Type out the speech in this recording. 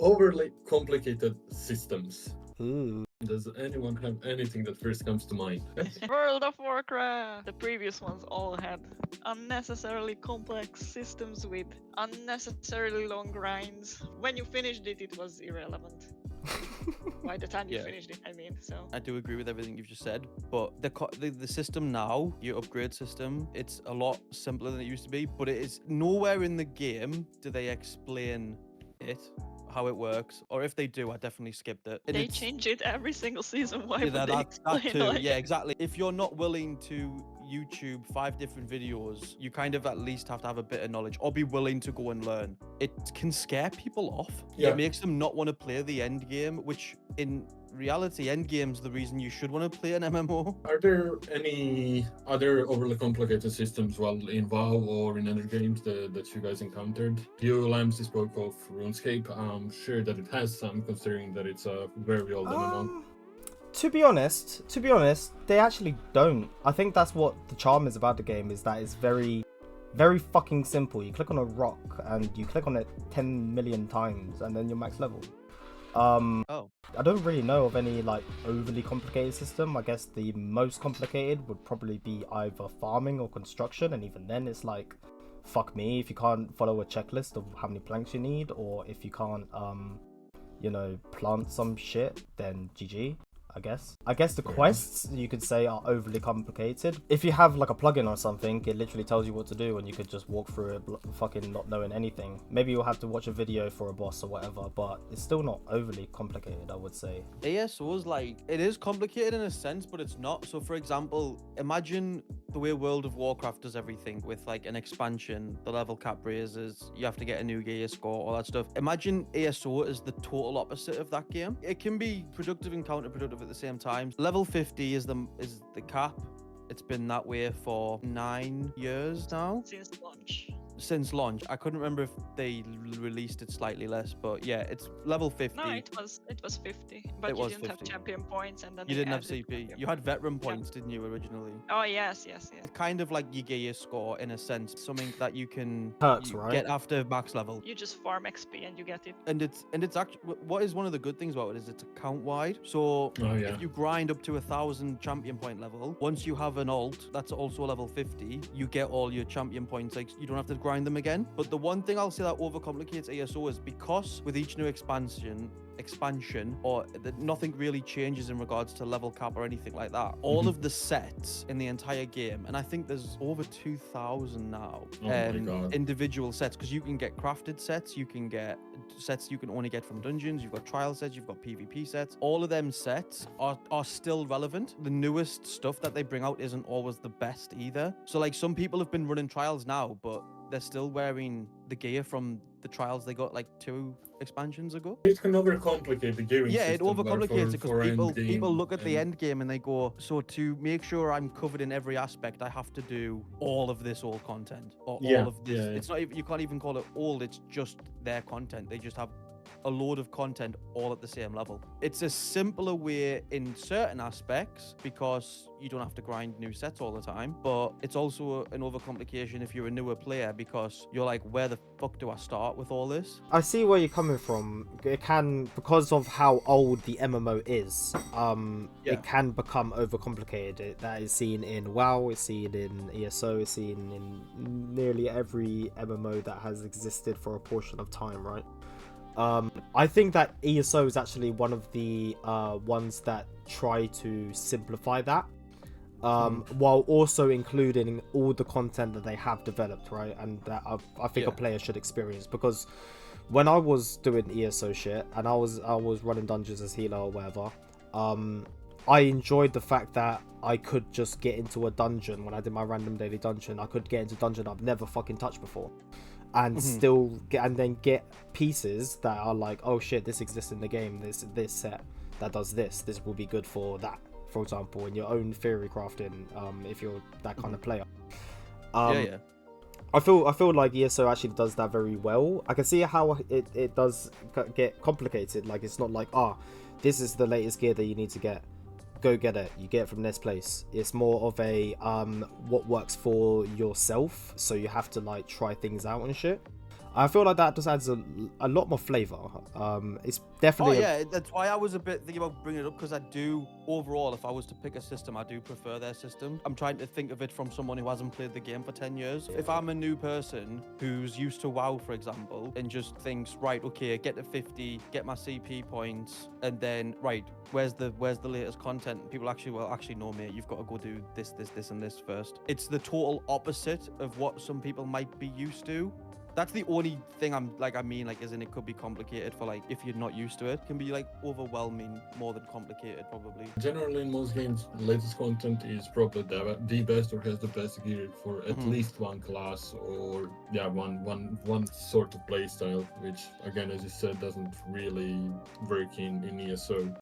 Overly complicated systems. Ooh. Does anyone have anything that first comes to mind? World of Warcraft! The previous ones all had unnecessarily complex systems with unnecessarily long grinds. When you finished it, it was irrelevant. By the time you Yeah. finished it, I mean, so. I do agree with everything you've just said, but the system now, your upgrade system, it's a lot simpler than it used to be. But it is nowhere in the game do they explain it, how it works, or if they do, I definitely skipped it. And They it's change it every single season. Why yeah, would they that explain too. like Yeah, exactly. If you're not willing to YouTube 5 different videos, you kind of at least have to have a bit of knowledge or be willing to go and learn. It can scare people off. Yeah. It makes them not want to play the end game, which in reality, end game's the reason you should want to play an MMO. Are there any other overly complicated systems, well, in WoW or in other games that you guys encountered? You, Lams, spoke of RuneScape. I'm sure that it has some, considering that it's a very old MMO. To be honest, they actually don't. I think that's what the charm is about the game, is that it's very, very fucking simple. You click on a rock and you click on it 10 million times and then you're max level. Oh. I don't really know of any like overly complicated system. I guess the most complicated would probably be either farming or construction, and even then it's like, fuck me if you can't follow a checklist of how many planks you need, or if you can't plant some shit, then GG. I guess the quests, you could say, are overly complicated. If you have like a plugin or something, it literally tells you what to do and you could just walk through it fucking not knowing anything. Maybe you'll have to watch a video for a boss or whatever, but it's still not overly complicated, I would say. ASO's like, it is complicated in a sense, but it's not. So for example, imagine the way World of Warcraft does everything with like an expansion, the level cap raises, you have to get a new gear score, all that stuff. Imagine ASO is the total opposite of that game. It can be productive and counterproductive at the same time. Level 50 is the cap. It's been that way for 9 years now. Since launch. I couldn't remember if they released it slightly less, but yeah, it's level 50. No, it was 50, but It you was didn't have 50. champion points, and then You they didn't have added CP. champion You had points. veteran points, didn't you, originally? Oh yes. Kind of like your gear score in a sense, something that you can Right? get after max level. You just farm XP and you get it. And it's actually, what is one of the good things about it is it's account wide. So if you grind up to 1,000 champion point level, once you have an alt that's also level 50, you get all your champion points. Like, you don't have to grind them again. But the one thing I'll say that overcomplicates ASO is because with each new expansion or nothing really changes in regards to level cap or anything like that. All of the sets in the entire game, and I think there's over 2,000 now, individual sets, because you can get crafted sets, you can get sets you can only get from dungeons, you've got trial sets, you've got PvP sets. All of them sets are still relevant. The newest stuff that they bring out isn't always the best either. So like, some people have been running trials now, but they're still wearing the gear from the trials they got like 2 expansions ago. It can overcomplicate the gearing Yeah, system. it overcomplicates it because for people look at the end game and they go, so to make sure I'm covered in every aspect, I have to do all of this old content or all of this. It's not even, you can't even call it old. It's just their content. They just have a load of content all at the same level. It's a simpler way in certain aspects because you don't have to grind new sets all the time, but it's also an overcomplication if you're a newer player because you're like, where the fuck do I start with all this? I see where you're coming from. It can, because of how old the MMO is, it can become overcomplicated. That is seen in WoW, it's seen in ESO, it's seen in nearly every MMO that has existed for a portion of time, right? I think that ESO is actually one of the ones that try to simplify that, while also including all the content that they have developed, right? And that I think a player should experience, because when I was doing ESO shit and I was running dungeons as healer or whatever, I enjoyed the fact that I could just get into a dungeon when I did my random daily dungeon. I could get into a dungeon I've never fucking touched before, and still get pieces that are like, oh shit, this exists in the game. This set that does this will be good for that. For example, in your own theory crafting, if you're that kind of player. I feel like ESO actually does that very well. I can see how it does get complicated. Like, it's not like, this is the latest gear that you need to get. Go get it. You get it from this place. It's more of a what works for yourself. So you have to like try things out and shit. I feel like that just adds a lot more flavor. It's definitely. Oh yeah, that's why I was a bit thinking about bringing it up, because I do overall, if I was to pick a system, I do prefer their system. I'm trying to think of it from someone who hasn't played the game for 10 years. If I'm a new person who's used to WoW, for example, and just thinks, right, okay, get to 50, get my CP points, and then right, where's the latest content? People actually no mate, you've got to go do this, and this first. It's the total opposite of what some people might be used to. That's the only thing as in it could be complicated for like, if you're not used to it. It can be like overwhelming more than complicated probably. Generally in most games, latest content is probably the best or has the best gear for at least one class or one sort of playstyle, which again, as you said, doesn't really work in ESO.